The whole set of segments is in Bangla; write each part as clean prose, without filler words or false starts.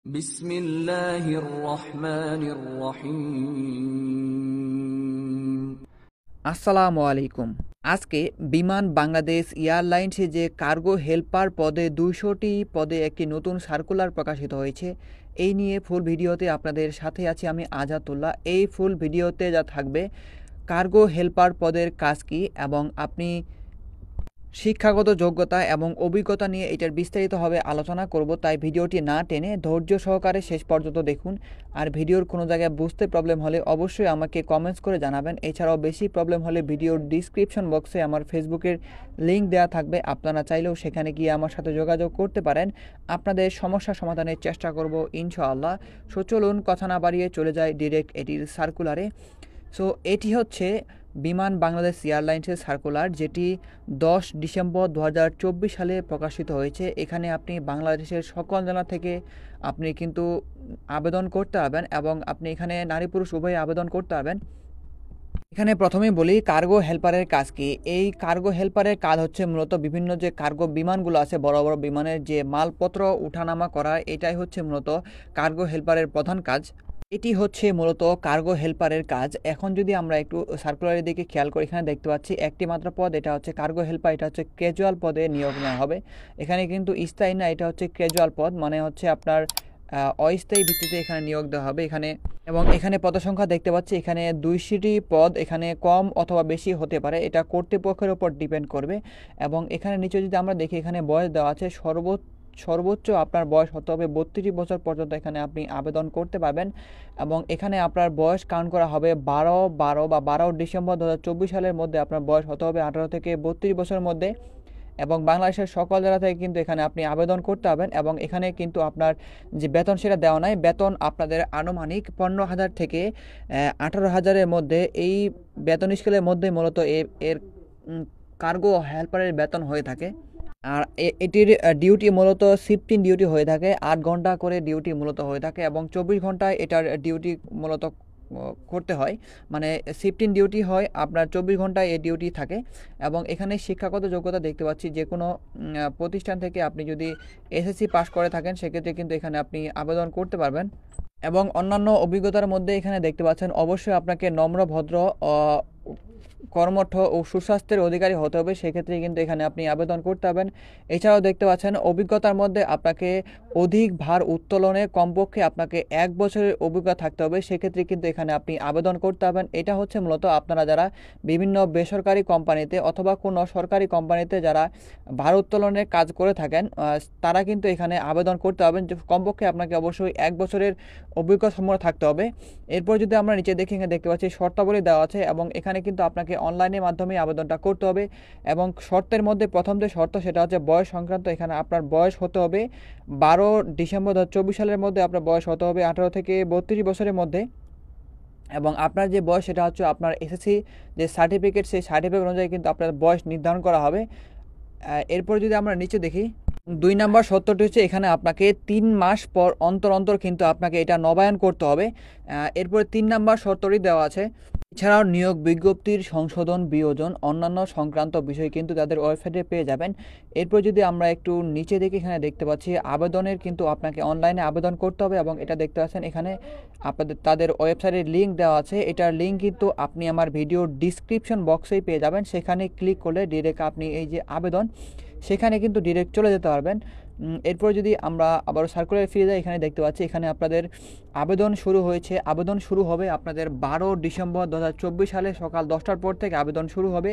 বিসমিল্লাহির রহমানির রহিম। আসসালামু আলাইকুম। আজকে বিমান বাংলাদেশ এয়ারলাইন্সে যে কার্গো হেল্পার পদে 200টি পদে একটি নতুন সার্কুলার প্রকাশিত হয়েছে, এই নিয়ে ফুল ভিডিওতে আপনাদের সাথে আছি আমি আজাতুল্লাহ। এই ফুল ভিডিওতে যা থাকবে কার্গো হেল্পার পদের কাজ কী এবং আপনি শিক্ষাগত যোগ্যতা এবং অভিজ্ঞতা নিয়ে এটার বিস্তারিতভাবে আলোচনা করব, তাই ভিডিওটি না টেনে ধৈর্য সহকারে শেষ পর্যন্ত দেখুন। আর ভিডিওর কোনো জায়গায় বুঝতে প্রবলেম হলে অবশ্যই আমাকে কমেন্টস করে জানাবেন। এছাড়াও বেশি প্রবলেম হলে ভিডিওর ডিসক্রিপশন বক্সে আমার ফেসবুকের লিঙ্ক দেওয়া থাকবে, আপনারা চাইলেও সেখানে গিয়ে আমার সাথে যোগাযোগ করতে পারেন। আপনাদের সমস্যা সমাধানের চেষ্টা করব ইনশাআল্লাহ। সো চলুন কথা না বাড়িয়ে চলে যায় ডিরেক্ট এটির সার্কুলারে। সো এটি হচ্ছে বিমান বাংলাদেশ এয়ারলাইন্সের সার্কুলার, যেটি 10 ডিসেম্বর 2024 সালে প্রকাশিত হয়েছে। এখানে আপনি বাংলাদেশের সকল জেলা থেকে আপনি কিন্তু আবেদন করতে পারবেন এবং আপনি এখানে নারী পুরুষ উভয়ে আবেদন করতে পারবেন। এখানে প্রথমেই বলি কার্গো হেল্পারের কাজ কি। এই কার্গো হেল্পারের কাজ হচ্ছে মূলত বিভিন্ন যে কার্গো বিমানগুলো আছে, বড় বড় বিমানের যে মালপত্র উঠানামা করা, এটাই হচ্ছে মূলত কার্গো হেল্পারের প্রধান কাজ। এটি হচ্ছে মূলত কার্গো হেল্পারের কাজ। এখন যদি আমরা একটু সার্কুলারের দিকে খেয়াল করি, এখানে দেখতে পাচ্ছি একটি মাত্র পদ, এটা হচ্ছে কার্গো হেল্পার। এটা হচ্ছে ক্যাজুয়াল পদে নিয়োগ নেওয়া হবে। এখানে কিন্তু স্থায়ী না, এটা হচ্ছে ক্যাজুয়াল পদ, মানে হচ্ছে আপনার অস্থায়ী ভিত্তিতে এখানে নিয়োগ দেওয়া হবে এখানে। এবং এখানে পদসংখ্যা দেখতে পাচ্ছি এখানে 200টি পদ, এখানে কম অথবা বেশি হতে পারে, এটা কর্তৃপক্ষের উপর ডিপেন্ড করবে। এবং এখানে নিচে যদি আমরা দেখি, এখানে বয়স দেওয়া আছে সর্বোচ্চ আপনার বয়স হতে হবে 32 বছর পর্যন্ত এখানে আপনি আবেদন করতে পারবেন। এবং এখানে আপনার বয়স কাউন্ট করা হবে 12 ডিসেম্বর 2024 সালের মধ্যে আপনার বয়স হতে হবে 18 থেকে 32 বছরের মধ্যে। এবং বাংলাদেশের সকল জেলা থেকে কিন্তু এখানে আপনি আবেদন করতে পারবেন। এবং এখানে কিন্তু আপনার যে বেতন সেটা দেওয়া নাই, বেতন আপনাদের আনুমানিক 15,000 থেকে 18,000-এর মধ্যে, এই বেতন স্কেলের মধ্যে মূলত এর কার্গো হেল্পারের বেতন হয়ে থাকে। আর এটির ডিউটি মূলত শিফটিং ডিউটি হয়ে থাকে, 8 ঘন্টা করে ডিউটি মূলত হয়ে থাকে এবং 24 ঘন্টায় এটার ডিউটি মূলত করতে হয়, মানে শিফটিং ডিউটি হয় আপনার 24 ঘন্টায় এই ডিউটি থাকে। এবং এখানে শিক্ষাগত যোগ্যতা দেখতে পাচ্ছি যে কোনো প্রতিষ্ঠান থেকে আপনি যদি এসএসসি পাস করে থাকেন সেক্ষেত্রে কিন্তু এখানে আপনি আবেদন করতে পারবেন। এবং অন্যান্য অভিজ্ঞতার মধ্যে এখানে দেখতে পাচ্ছেন অবশ্যই আপনাকে নম্র, ভদ্র, কর্মঠ ও সুস্বাস্থ্যের অধিকারী হতে হবে, সেক্ষেত্রে কিন্তু এখানে আপনি আবেদন করতে পারবেন। এছাড়াও দেখতে পাচ্ছেন অভিজ্ঞতার মধ্যে আপনাকে অধিক ভার উত্তোলনে কমপক্ষে আপনাকে 1 বছরের অভিজ্ঞতা থাকতে হবে, সেক্ষেত্রে কিন্তু এখানে আপনি আবেদন করতে পারবেন। এটা হচ্ছে মূলত আপনারা যারা বিভিন্ন বেসরকারি কোম্পানিতে অথবা কোনো সরকারি কোম্পানিতে যারা ভার উত্তোলনের কাজ করে থাকেন, তারা কিন্তু এখানে আবেদন করতে পারবেন। কমপক্ষে আপনাকে অবশ্যই 1 বছরের অভিজ্ঞতা সম্পন্ন থাকতে হবে। এরপর যদি আমরা নিচে দেখি, এখানে দেখতে পাচ্ছি শর্তাবলী দেওয়া আছে এবং এখানে কিন্তু আপনাকে অনলাইনের মাধ্যমে আবেদনটা করতে হবে। এবং শর্তের মধ্যে প্রথম যে শর্ত সেটা হচ্ছে বয়স সংক্রান্ত। এখানে আপনার বয়স হতে হবে 12 ডিসেম্বর 2024 সালের মধ্যে, আপনার বয়স হতে হবে 18 থেকে 32 বছরের মধ্যে। এবং আপনার যে বয়স সেটা হচ্ছে আপনার এসএসসি যে সার্টিফিকেট, সেই সার্টিফিকেট অনুযায়ী কিন্তু আপনার বয়স নির্ধারণ করা হবে। এরপর যদি আমরা নিচে দেখি, 2 নম্বর শর্তটি হচ্ছে এখানে আপনাকে 3 মাস পর অন্তর কিন্তু আপনাকে এটা নবায়ন করতে হবে। এরপরে 3 নম্বর শর্তটি দেওয়া আছে। এছাড়াও নিয়োগ বিজ্ঞপ্তির সংশোধন, বিয়োজন, অন্যান্য সংক্রান্ত বিষয় কিন্তু তাদের ওয়েবসাইটে পেয়ে যাবেন। এরপর যদি আমরা একটু নিচে দেখি, এখানে দেখতে পাচ্ছি আবেদনের কিন্তু আপনাকে অনলাইনে আবেদন করতে হবে এবং এটা দেখতে পাচ্ছেন এখানে আপনাদের তাদের ওয়েবসাইটের লিঙ্ক দেওয়া আছে। এটার লিঙ্ক কিন্তু আপনি আমার ভিডিওর ডিসক্রিপশন বক্সেই পেয়ে যাবেন। সেখানে ক্লিক করলে ডিরেক্ট আপনি এই যে আবেদন, সেখানে কিন্তু ডিরেক্ট চলে যেতে পারবেন। এরপর যদি আমরা আবার সার্কুলার ফিরে যাই, এখানে দেখতে পাচ্ছি এখানে আপনাদের আবেদন শুরু হয়েছে। আবেদন শুরু হবে আপনাদের 12 ডিসেম্বর 2024 সালে সকাল 10টার পর থেকে আবেদন শুরু হবে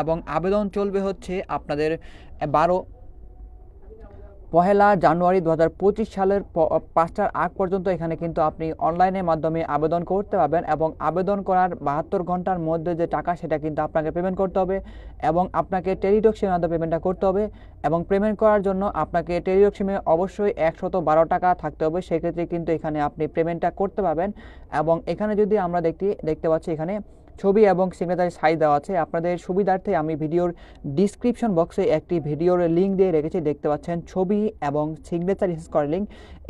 এবং আবেদন চলবে হচ্ছে আপনাদের 1 জানুয়ারি 2025 সালের 5টার আগ পর্যন্ত। এখানে কিন্তু আপনি অনলাইনের মাধ্যমে আবেদন করতে পারবেন এবং আবেদন করার 72 ঘন্টার মধ্যে যে টাকা সেটা কিন্তু আপনাকে পেমেন্ট করতে হবে এবং আপনাকে টেলিটক সিমের মাধ্যমে পেমেন্টটা করতে হবে। এবং পেমেন্ট করার জন্য আপনাকে টেলিটক সিমে অবশ্যই 112 টাকা থাকতে হবে, সেক্ষেত্রে কিন্তু এখানে আপনি পেমেন্টটা করতে পারবেন। এবং এখানে যদি আমরা দেখতে পাচ্ছি এখানে ছবি এবং সিগনেচার সাইজ দেওয়া আছে। আপনাদের সুবিধার্থে আমি ভিডিওর ডিসক্রিপশন বক্সে একটি ভিডিওর লিঙ্ক দিয়ে রেখেছি, দেখতে পাচ্ছেন ছবি এবং সিগনেচার রিসার্চ করার লিঙ্ক।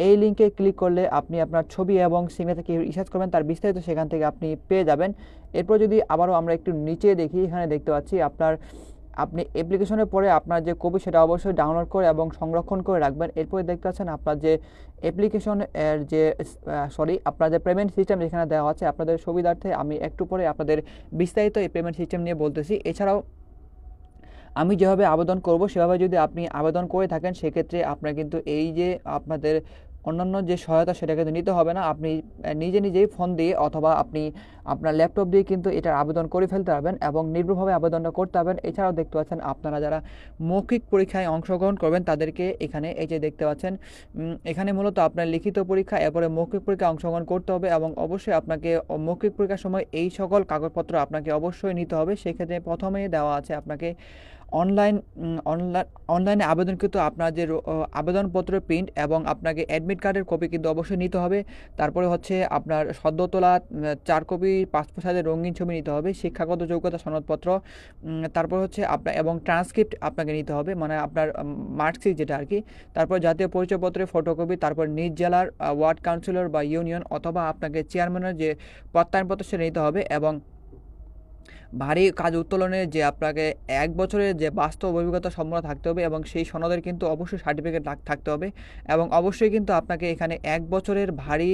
এই লিঙ্কে ক্লিক করলে আপনি আপনার ছবি এবং সিগনেচারকে রিসার্চ করবেন, তার বিস্তারিত সেখান থেকে আপনি পেয়ে যাবেন। এরপর যদি আবারও আমরা একটু নিচে দেখি, এখানে দেখতে পাচ্ছি আপনার আপনি অ্যাপ্লিকেশনের পরে আপনার যে কপি সেটা অবশ্যই ডাউনলোড করে এবং সংরক্ষণ করে রাখবেন। এরপরে দেখতে পাচ্ছেন আপনার যে অ্যাপ্লিকেশন এর যে আপনার যে পেমেন্ট সিস্টেম যেখানে দেওয়া আছে, আপনাদের সুবিধার্থে আমি একটু পরে আপনাদের বিস্তারিত এই পেমেন্ট সিস্টেম নিয়ে বলতেছি। এছাড়াও আমি যেভাবে আবেদন করব সেভাবে যদি আপনি আবেদন করে থাকেন, সেক্ষেত্রে আপনার কিন্তু এই যে আপনাদের অন্যান্য যে সহায়তা সেটা কিন্তু নিতে হবে না। আপনি নিজে নিজেই ফোন দিয়ে অথবা আপনি আপনার ল্যাপটপ দিয়ে কিন্তু এটার আবেদন করে ফেলতে পারবেন এবং নির্ভুলভাবে আবেদনটা করতে পারবেন। এছাড়াও দেখতে পাচ্ছেন আপনারা যারা মৌখিক পরীক্ষায় অংশগ্রহণ করবেন তাদেরকে এখানে এই যে দেখতে পাচ্ছেন, এখানে মূলত আপনার লিখিত পরীক্ষা এরপরে মৌখিক পরীক্ষায় অংশগ্রহণ করতে হবে এবং অবশ্যই আপনাকে মৌখিক পরীক্ষার সময় এই সকল কাগজপত্র আপনাকে অবশ্যই নিতে হবে। সেক্ষেত্রে প্রথমেই দেওয়া আছে আপনাকে অনলাইনে আবেদনকৃত আপনার যে আবেদনপত্রের প্রিন্ট এবং আপনাকে অ্যাডমিট কার্ডের কপি কিন্তু অবশ্যই নিতে হবে। তারপরে হচ্ছে আপনার সদ্য তোলা 4 কপি পাসপোর্ট সাইজের রঙিন ছবি নিতে হবে, শিক্ষাগত যোগ্যতা সনদপত্র, তারপর হচ্ছে আপনার এবং ট্রান্সক্রিপ্ট আপনাকে নিতে হবে, মানে আপনার মার্কশিট যেটা আর কি। তারপর জাতীয় পরিচয়পত্রের ফটোকপি, তারপর নিজ জেলার ওয়ার্ড কাউন্সিলর বা ইউনিয়ন অথবা আপনাকে চেয়ারম্যানের যে প্রত্যয়নপত্র সেটা নিতে হবে এবং ভারী কাজ উত্তোলনের যে আপনাকে 1 বছরের যে বাস্তব অভিজ্ঞতা সম্পন্ন থাকতে হবে এবং সেই সনদের কিন্তু অবশ্যই সার্টিফিকেট থাকতে হবে এবং অবশ্যই কিন্তু আপনাকে এখানে 1 বছরের ভারী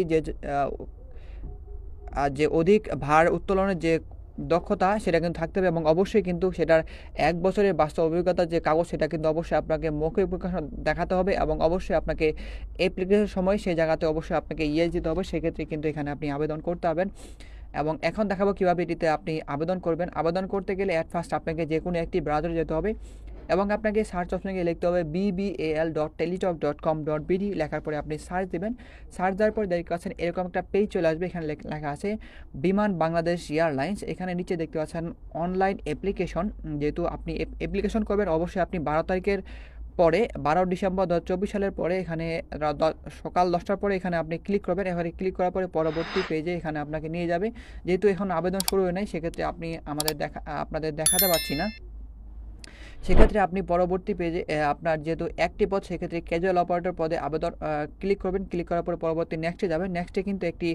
যে অধিক ভার উত্তোলনের যে দক্ষতা সেটা কিন্তু থাকতে হবে এবং অবশ্যই কিন্তু সেটার 1 বছরের বাস্তব অভিজ্ঞতার যে কাগজ সেটা কিন্তু অবশ্যই আপনাকে মৌখিক প্রকাশ দেখাতে হবে এবং অবশ্যই আপনাকে অ্যাপ্লিকেশনের সময় সেই জায়গাতে অবশ্যই আপনাকে ইয়েস দিতে হবে। সেক্ষেত্রে কিন্তু এখানে আপনি আবেদন করতে পারবেন এবং এখন দেখাবো কীভাবে এটিতে আপনি আবেদন করবেন। আবেদন করতে গেলে অ্যাট ফার্স্ট আপনাকে যে কোনো একটি ব্রাউজারে যেতে হবে এবং আপনাকে সার্চ অপশনে গিয়ে লিখতে হবে bbal.teletalk.com.bd। লেখার পরে আপনি সার্চ দেবেন। সার্চ দেওয়ার পরে দেখতে পাচ্ছেন এরকম একটা পেজ চলে আসবে, এখানে লেখা আছে বিমান বাংলাদেশ এয়ারলাইন্স। এখানে নিচে দেখতে পাচ্ছেন অনলাইন অ্যাপ্লিকেশন। যেহেতু আপনি অ্যাপ্লিকেশন করবেন অবশ্যই আপনি 12 তারিখের পরে 12 ডিসেম্বর 2024 সালের পরে এখানে সকাল 10টার পরে এখানে আপনি ক্লিক করবেন। এবারে ক্লিক করার পরে পরবর্তী পেজে এখানে আপনাকে নিয়ে যাবে। যেহেতু এখন আবেদন শুরু হয় নাই সেক্ষেত্রে আপনি আপনাদের দেখাতে পারছি না। সেক্ষেত্রে আপনি পরবর্তী পেজে আপনার যেহেতু একটি পদ সেক্ষেত্রে ক্যাজুয়াল অপারেটর পদে আবেদন ক্লিক করবেন। ক্লিক করার পরে পরবর্তী নেক্সটে যাবেন। নেক্সটে কিন্তু একটি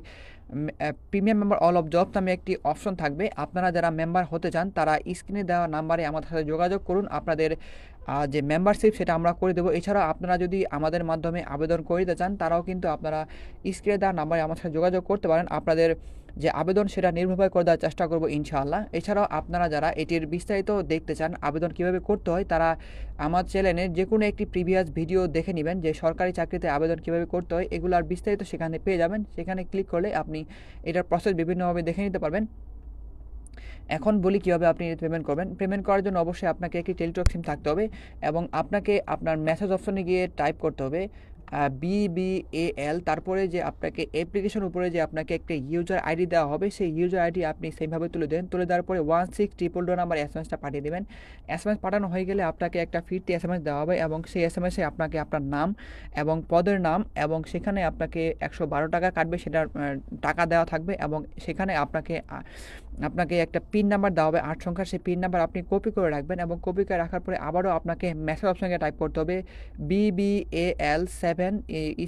premium member all of jobs নামে একটি অপশন থাকবে। আপনারা যারা মেম্বার হতে চান তারা স্ক্রিনে দেওয়া নাম্বারে আমাদের সাথে যোগাযোগ করুন, আপনাদের যে মেম্বারশিপ সেটা আমরা করে দেবো। এছাড়াও আপনারা যদি আমাদের মাধ্যমে আবেদন করে দিতে চান তারাও কিন্তু আপনারা স্ক্রিনে দেওয়া নাম্বারে আমার সাথে যোগাযোগ করতে পারেন। আপনাদের যে আবেদন সেটা নির্ভরভাবে করে দেওয়ার চেষ্টা করবো ইনশাআল্লাহ। এছাড়াও আপনারা যারা এটির বিস্তারিত দেখতে চান আবেদন কীভাবে করতে হয় তারা আমার চ্যানেলের যে কোনো একটি প্রিভিয়াস ভিডিও দেখে নেবেন যে সরকারি চাকরিতে আবেদন কীভাবে করতে হয়, এগুলোর বিস্তারিত সেখানে পেয়ে যাবেন। সেখানে ক্লিক করলে আপনি এটার প্রসেস বিভিন্নভাবে দেখে নিতে পারবেন। এখন বলি কীভাবে আপনি পেমেন্ট করবেন। পেমেন্ট করার জন্য অবশ্যই আপনাকে একটি টেলিটক সিম থাকতে হবে এবং আপনাকে আপনার মেসেজ অপশনে গিয়ে টাইপ করতে হবে BBAL, তারপরে যে আপনাকে অ্যাপ্লিকেশন উপরে যে আপনাকে একটা ইউজার আইডি দেওয়া হবে সেই ইউজার আইডি আপনি সেইভাবে তুলে দেবেন। তুলে দেওয়ার পরে 16222 নাম্বার SMS-টা পাঠিয়ে দেবেন। SMS পাঠানো হয়ে গেলে আপনাকে একটা ফিরতি SMS দেওয়া হবে এবং সেই SMS-এ আপনাকে আপনার নাম এবং পদের নাম এবং সেখানে আপনাকে 112 টাকা কাটবে, সেটার টাকা দেওয়া থাকবে এবং সেখানে আপনাকে একটা পিন নাম্বার দেওয়া হবে 8 সংখ্যার। সেই পিন নাম্বার আপনি কপি করে রাখবেন এবং কপি করে রাখার পরে আবারও আপনাকে মেসেজ অপশনে টাইপ করতে হবে BBAL7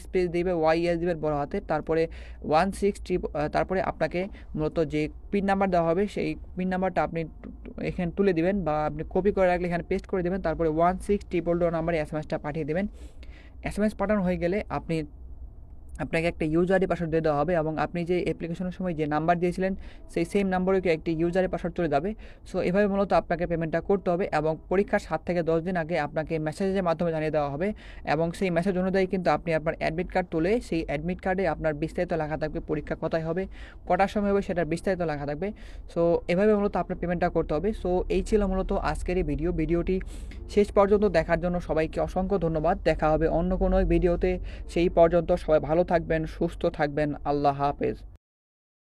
স্পেস দিবে YS দিবেন বড় হাতে, তারপরে 16 তারপরে আপনাকে মূলত যে পিন নাম্বার দেওয়া হবে সেই পিন নাম্বারটা আপনি এখানে তুলে দিবেন বা আপনি কপি করে রাখলে এখানে পেস্ট করে দেবেন। তারপরে 16222 নাম্বারে SMS-টা পাঠিয়ে দেবেন। SMS পাঠানো হয়ে গেলে আপনাকে একটা ইউজার আইডি পাসওয়ার্ড দিয়ে দেওয়া হবে এবং আপনি যে অ্যাপ্লিকেশনের সময় যে নাম্বার দিয়েছিলেন সেই সেম নাম্বারে একটি ইউজারের পাসওয়ার্ড চলে যাবে। সো এভাবে মূলত আপনাকে পেমেন্টটা করতে হবে এবং পরীক্ষার 7 থেকে 10 দিন আগে আপনাকে মেসেজের মাধ্যমে জানিয়ে দেওয়া হবে এবং সেই মেসেজ অনুযায়ী কিন্তু আপনি আপনার অ্যাডমিট কার্ড তুলে সেই অ্যাডমিট কার্ডে আপনার বিস্তারিত লেখা থাকবে পরীক্ষা কোথায় হবে, কটার সময় হবে সেটার বিস্তারিত লেখা থাকবে। সো এভাবে মূলত আপনার পেমেন্টটা করতে হবে। সো এই ছিল মূলত আজকের এই ভিডিওটি শেষ পর্যন্ত দেখার জন্য সবাইকে অসংখ্য ধন্যবাদ। দেখা হবে অন্য কোনো ভিডিওতে। সেই পর্যন্ত সবাই ভালো থাকবেন, সুস্থ থাকবেন। আল্লাহ হাফেজ।